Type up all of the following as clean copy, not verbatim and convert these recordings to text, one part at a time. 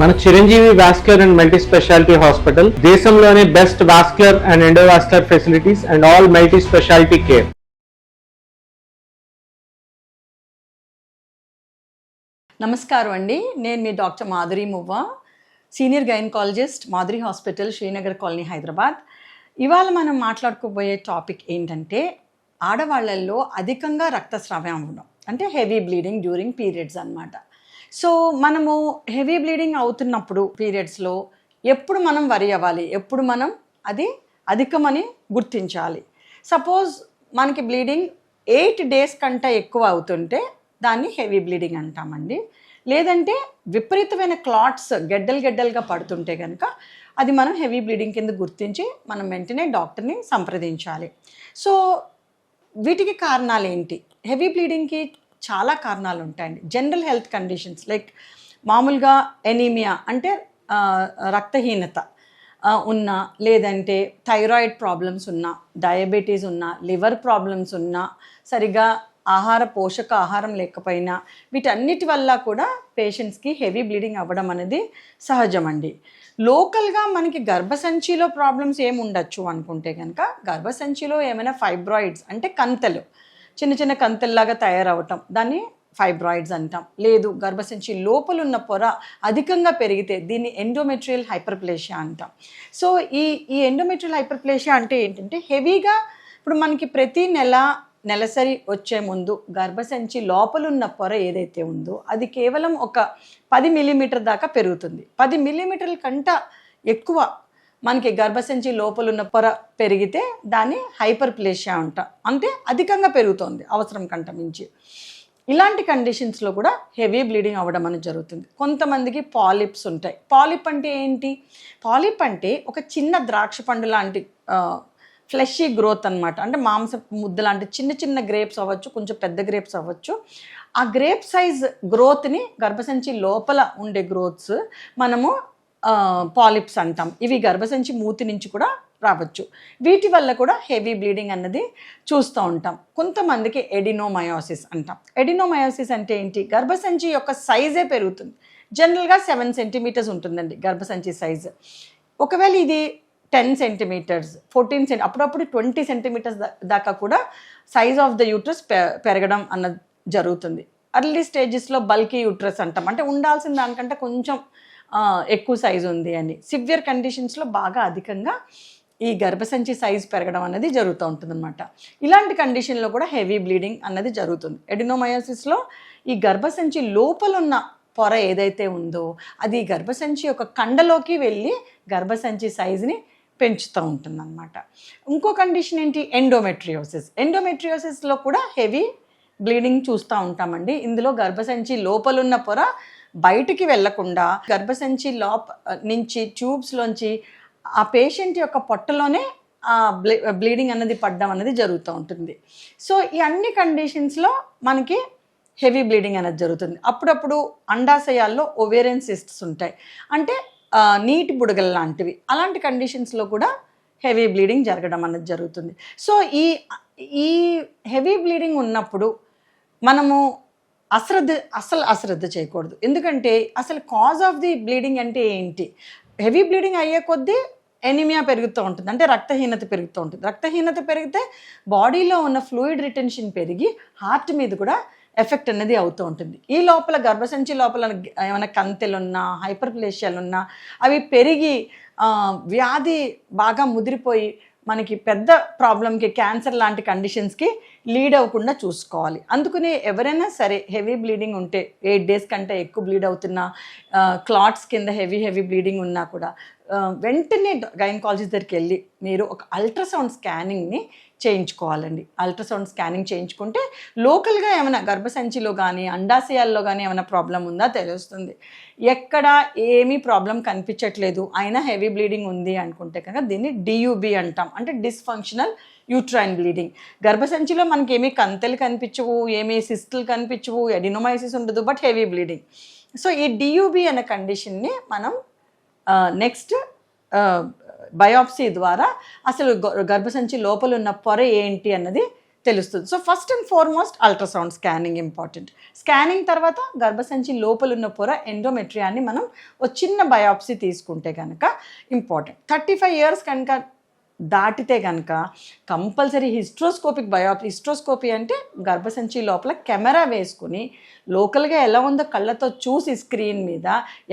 మన Chiranjeevi vascular and multi speciality hospital దేశంలోనే best vascular and endovascular facilities and all multi speciality care. నమస్కారం అండి, నేను మీ doctor Madhuri Muvva, senior gynaecologist Madhuri hospital, Srinagar colony, Hyderabad. ఇవాళ మనం మాట్లాడుకోబోయే టాపిక్ ఏంటంటే ఆడవాళ్ళల్లో అధికంగా రక్తస్రావం అవ్వడం, అంటే హెవీ బ్లీడింగ్ డ్యూరింగ్ పీరియడ్స్ అన్నమాట. సో మనము హెవీ బ్లీడింగ్ అవుతున్నప్పుడు పీరియడ్స్లో ఎప్పుడు మనం వరి అవ్వాలి, ఎప్పుడు మనం అది అధికమని గుర్తించాలి. సపోజ్ మనకి బ్లీడింగ్ 8 days కంటే ఎక్కువ అవుతుంటే దాన్ని హెవీ బ్లీడింగ్ అంటామండి. లేదంటే విపరీతమైన క్లాట్స్ గెడ్డలుగా పడుతుంటే కనుక అది మనం హెవీ బ్లీడింగ్ కింద గుర్తించి మనం వెంటనే డాక్టర్ని సంప్రదించాలి. సో వీటికి కారణాలు ఏంటి? హెవీ బ్లీడింగ్కి చాలా కారణాలు ఉంటాయండి. జనరల్ హెల్త్ కండిషన్స్ లైక్ మామూలుగా ఎనీమియా అంటే రక్తహీనత ఉన్నా, లేదంటే థైరాయిడ్ ప్రాబ్లమ్స్ ఉన్నా, డయాబెటీస్ ఉన్నా, లివర్ ప్రాబ్లమ్స్ ఉన్నా, సరిగా పోషక ఆహారం లేకపోయినా, వీటన్నిటి వల్ల కూడా పేషెంట్స్కి హెవీ బ్లీడింగ్ అవ్వడం అనేది సహజమండి. లోకల్గా మనకి గర్భసంచిలో ప్రాబ్లమ్స్ ఏమి ఉండొచ్చు అనుకుంటే కనుక, గర్భసంచిలో ఏమైనా ఫైబ్రాయిడ్స్ అంటే కంతెలు, చిన్న కంతెల్లాగా తయారవటం, దాన్ని ఫైబ్రాయిడ్స్ అంటాం. లేదు, గర్భసంచి లోపల ఉన్న పొర అధికంగా పెరిగితే దీన్ని ఎండోమెట్రియల్ హైపర్ప్లేషియా అంటాం. సో ఈ ఎండోమెట్రియల్ హైపర్ప్లేషియా అంటే ఏంటంటే హెవీగా ఇప్పుడు మనకి ప్రతి నెలసరి వచ్చే ముందు గర్భసంచి లోపలున్న పొర ఏదైతే ఉందో అది కేవలం ఒక 10 mm దాకా పెరుగుతుంది. 10 mm కంటే ఎక్కువ మనకి గర్భసంచి లోపలున్న పొర పెరిగితే దాన్ని హైపర్ప్లేషియా అంటాం. అంటే అధికంగా పెరుగుతుంది అవసరం కంటే మించి. ఇలాంటి కండిషన్స్లో కూడా హెవీ బ్లీడింగ్ అవ్వడం అనేది జరుగుతుంది. కొంతమందికి పాలిప్స్ ఉంటాయి. పాలిప్ అంటే ఏంటి? పాలిప్ అంటే ఒక చిన్న ద్రాక్ష పండు లాంటి ఫ్లెషీ గ్రోత్ అనమాట. అంటే మాంస ముద్ద లాంటి చిన్న గ్రేప్స్ అవ్వచ్చు, కొంచెం పెద్ద గ్రేప్స్ అవ్వచ్చు. ఆ గ్రేప్ సైజ్ గ్రోత్ని, గర్భసంచి లోపల ఉండే గ్రోత్స్ మనము పాలిప్స్ అంటాం. ఇవి గర్భసంచి మూతి నుంచి కూడా రావచ్చు. వీటి వల్ల కూడా హెవీ బ్లీడింగ్ అన్నది చూస్తూ ఉంటాం. కొంతమందికి ఎడినోమయోసిస్ అంటాం. ఎడినోమయోసిస్ అంటే ఏంటి? గర్భసంచి యొక్క సైజే పెరుగుతుంది. జనరల్గా 7 centimeters ఉంటుందండి గర్భసంచి సైజు. ఒకవేళ ఇది 10 centimeters, 14 centimeters, అప్పుడప్పుడు 20 centimeters దాకా కూడా సైజ్ ఆఫ్ ద యూట్రస్ పెరగడం అన్నది జరుగుతుంది. అర్లీ స్టేజెస్లో బల్కీ యూట్రస్ అంటాం. అంటే ఉండాల్సిన దానికంటే కొంచెం ఎక్కువ సైజు ఉంది అని. సివియర్ కండిషన్స్లో బాగా అధికంగా ఈ గర్భసంచి సైజ్ పెరగడం అనేది జరుగుతూ ఉంటుందన్నమాట. ఇలాంటి కండిషన్లో కూడా హెవీ బ్లీడింగ్ అన్నది జరుగుతుంది. ఎడినోమయోసిస్లో ఈ గర్భసంచి లోపల ఉన్న పొర ఏదైతే ఉందో అది గర్భసంచి యొక్క కండలోకి వెళ్ళి గర్భసంచి సైజుని పెంచుతూ ఉంటుందన్నమాట. ఇంకో కండిషన్ ఏంటి? ఎండోమెట్రియోసిస్. ఎండోమెట్రియోసిస్లో కూడా హెవీ బ్లీడింగ్ చూస్తూ ఉంటామండి. ఇందులో గర్భసంచి లోపలున్న పొర బయటికి వెళ్లకుండా గర్భసంచి నుంచి ట్యూబ్స్లోంచి ఆ పేషెంట్ యొక్క పొట్టలోనే బ్లీడింగ్ అన్నది పడడం అనేది జరుగుతూ ఉంటుంది. సో ఈ అన్ని కండిషన్స్లో మనకి హెవీ బ్లీడింగ్ అనేది జరుగుతుంది. అప్పుడప్పుడు అండాశయాల్లో ఓవేరియన్ సిస్ట్స్ ఉంటాయి, అంటే నీటి బుడగలు లాంటివి. అలాంటి కండిషన్స్లో కూడా హెవీ బ్లీడింగ్ జరగడం అనేది జరుగుతుంది. సో ఈ హెవీ బ్లీడింగ్ ఉన్నప్పుడు మనము అశ్రద్ధ చేయకూడదు. ఎందుకంటే అసలు కాజ్ ఆఫ్ ది బ్లీడింగ్ అంటే ఏంటి? హెవీ బ్లీడింగ్ అయ్యే కొద్దీ ఎనిమియా పెరుగుతూ ఉంటుంది, అంటే రక్తహీనత పెరుగుతూ ఉంటుంది. రక్తహీనత పెరిగితే బాడీలో ఉన్న ఫ్లూయిడ్ రిటెన్షన్ పెరిగి హార్ట్ మీద కూడా ఎఫెక్ట్ అనేది అవుతూ ఉంటుంది. ఈ లోపల గర్భసంచి లోపల ఏమైనా కంతెలున్నా, హైపర్ప్లేషియాలున్నా అవి పెరిగి వ్యాధి బాగా ముదిరిపోయి మనకి పెద్ద ప్రాబ్లంకి, క్యాన్సర్ లాంటి కండిషన్స్కి లీడ్ అవ్వకుండా చూసుకోవాలి. అందుకని ఎవరైనా సరే హెవీ బ్లీడింగ్ ఉంటే, 8 days కంటే ఎక్కువ బ్లీడ్ అవుతున్నా, క్లాట్స్ కింద హెవీ బ్లీడింగ్ ఉన్నా కూడా వెంటనే గైనకాలజిస్ట్ దగ్గరికి వెళ్ళి మీరు ఒక అల్ట్రాసౌండ్ స్కానింగ్ని చేయించుకోవాలండి. అల్ట్రాసౌండ్ స్కానింగ్ చేయించుకుంటే లోకల్గా ఏమైనా గర్భసంచిలో కానీ అండాశయాల్లో కానీ ఏమైనా ప్రాబ్లం ఉందా తెలుస్తుంది. ఎక్కడ ఏమీ ప్రాబ్లం కనిపించట్లేదు అయినా హెవీ బ్లీడింగ్ ఉంది అనుకుంటే కనుక దీన్ని డియుబి అంటాం, అంటే డిస్ఫంక్షనల్ యూట్రైన్ బ్లీడింగ్. గర్భసంచిలో మనకి ఏమీ కంతెలు కనిపించవు, ఏమీ సిస్టులు కనిపించవు, ఎడినోమైసిస్ ఉండదు, బట్ హెవీ బ్లీడింగ్. సో ఈ డియుబి అనే కండిషన్ని మనం నెక్స్ట్ బయాప్సీ ద్వారా అసలు గర్భసంచి లోపల ఉన్న పొర ఏంటి అన్నది తెలుస్తుంది. So first and foremost ultrasound scanning important. Scanning తర్వాత గర్భసంచి లోపల ఉన్న పొర ఎండోమెట్రియాన్ని మనం ఒక చిన్న బయాప్సీ తీసుకుంటే కనుక ఇంపార్టెంట్. 35 years కనుక దాటితే కనుక కంపల్సరీ హిస్ట్రోస్కోపీ అంటే గర్భసంచి లోపల కెమెరా వేసుకుని లోకల్గా ఎలా ఉందో కళ్ళతో చూసి స్క్రీన్ మీద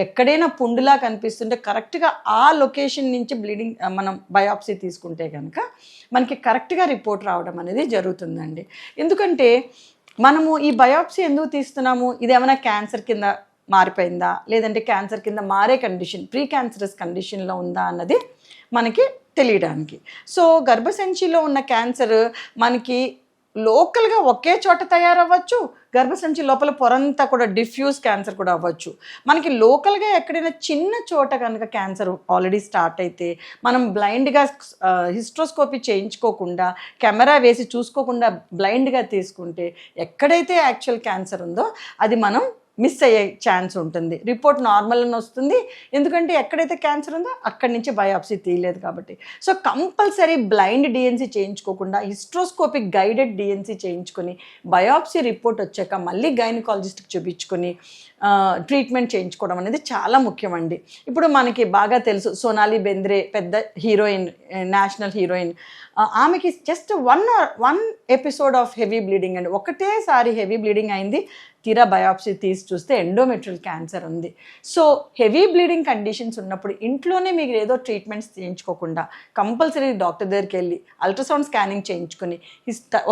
ఎక్కడైనా పుండులా కనిపిస్తుంటే కరెక్ట్గా ఆ లొకేషన్ నుంచి బ్లీడింగ్ మనం బయాప్సీ తీసుకుంటే కనుక మనకి కరెక్ట్గా రిపోర్ట్ రావడం అనేది జరుగుతుందండి. ఎందుకంటే మనము ఈ బయాప్సీ ఎందుకు తీస్తున్నాము, ఇది ఏమైనా క్యాన్సర్ కింద మారిపోయిందా లేదంటే క్యాన్సర్ కింద మారే కండిషన్, ప్రీ క్యాన్సరస్ కండిషన్లో ఉందా అన్నది మనకి తెలియడానికి. సో గర్భసంచిలో ఉన్న క్యాన్సర్ మనకి లోకల్గా ఒకే చోట తయారవ్వచ్చు, గర్భసంచి లోపల పొరంతా కూడా డిఫ్యూజ్ క్యాన్సర్ కూడా అవ్వచ్చు. మనకి లోకల్గా ఎక్కడైనా చిన్న చోట కనుక క్యాన్సర్ ఆల్రెడీ స్టార్ట్ అయితే మనం బ్లైండ్గా హిస్ట్రోస్కోపీ చేయించుకోకుండా కెమెరా వేసి చూసుకోకుండా బ్లైండ్గా తీసుకుంటే ఎక్కడైతే యాక్చువల్ క్యాన్సర్ ఉందో అది మనం మిస్ అయ్యే ఛాన్స్ ఉంటుంది. రిపోర్ట్ నార్మల్ అని వస్తుంది, ఎందుకంటే ఎక్కడైతే క్యాన్సర్ ఉందో అక్కడి నుంచి బయాప్సీ తీయలేదు కాబట్టి. సో కంపల్సరీ బ్లైండ్ డిఎన్సీ చేయించుకోకుండా హిస్ట్రోస్కోపిక్ గైడెడ్ డిఎన్సీ చేయించుకొని బయాప్సీ రిపోర్ట్ వచ్చాక మళ్ళీ గైనకాలజిస్ట్కి చూపించుకొని ట్రీట్మెంట్ చేయించుకోవడం అనేది చాలా ముఖ్యమండి. ఇప్పుడు మనకి బాగా తెలుసు సోనాలి బెంద్రే, పెద్ద హీరోయిన్, నేషనల్ హీరోయిన్. ఆమెకి just one episode of heavy bleeding అండి, ఒకటేసారి హెవీ బ్లీడింగ్ అయింది. తీరా బయాప్సీ తీసి చూస్తే ఎండోమెట్రియల్ క్యాన్సర్ ఉంది. సో హెవీ బ్లీడింగ్ కండిషన్స్ ఉన్నప్పుడు ఇంట్లోనే మీరు ఏదో ట్రీట్మెంట్స్ చేయించుకోకుండా కంపల్సరీ డాక్టర్ దగ్గరికి వెళ్ళి అల్ట్రాసౌండ్ స్కానింగ్ చేయించుకొని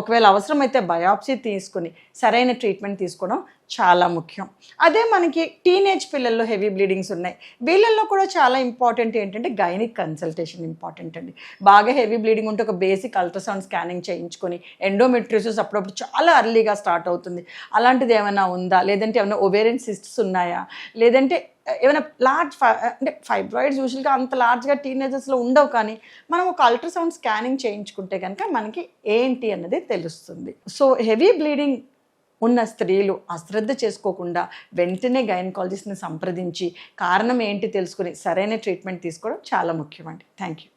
ఒకవేళ అవసరమైతే బయాప్సీ తీసుకుని సరైన ట్రీట్మెంట్ తీసుకోవడం చాలా ముఖ్యం. అదే మనకి టీనేజ్ పిల్లల్లో హెవీ బ్లీడింగ్స్ ఉన్నాయి, వీళ్ళల్లో కూడా చాలా ఇంపార్టెంట్ ఏంటంటే గైనిక్ కన్సల్టేషన్ ఇంపార్టెంట్ అండి. బాగా హెవీ బ్లీడింగ్ ఉంటే ఒక బేసిక్ అల్ట్రాసౌండ్ స్కానింగ్ చేయించుకొని ఎండోమెట్రియోసిస్ అప్పుడప్పుడు చాలా అర్లీగా స్టార్ట్ అవుతుంది, అలాంటిది ఏమైనా ఉందా, లేదంటే ఏమైనా ఓవేరియన్ సిస్ట్స్ ఉన్నాయా, లేదంటే ఏమైనా లార్జ్ అంటే ఫైబ్రాయిడ్స్ యూజువల్గా అంత లార్జ్గా టీనేజర్స్లో ఉండవు, కానీ మనం ఒక అల్ట్రాసౌండ్ స్కానింగ్ చేయించుకుంటే కనుక మనకి ఏంటి అన్నది తెలుస్తుంది. సో హెవీ బ్లీడింగ్ ఉన్న స్త్రీలు అశ్రద్ధ చేసుకోకుండా వెంటనే గైనకాలజిస్ట్ని సంప్రదించి కారణం ఏంటి తెలుసుకుని సరైన ట్రీట్మెంట్ తీసుకోవడం చాలా ముఖ్యమండి. Thank you.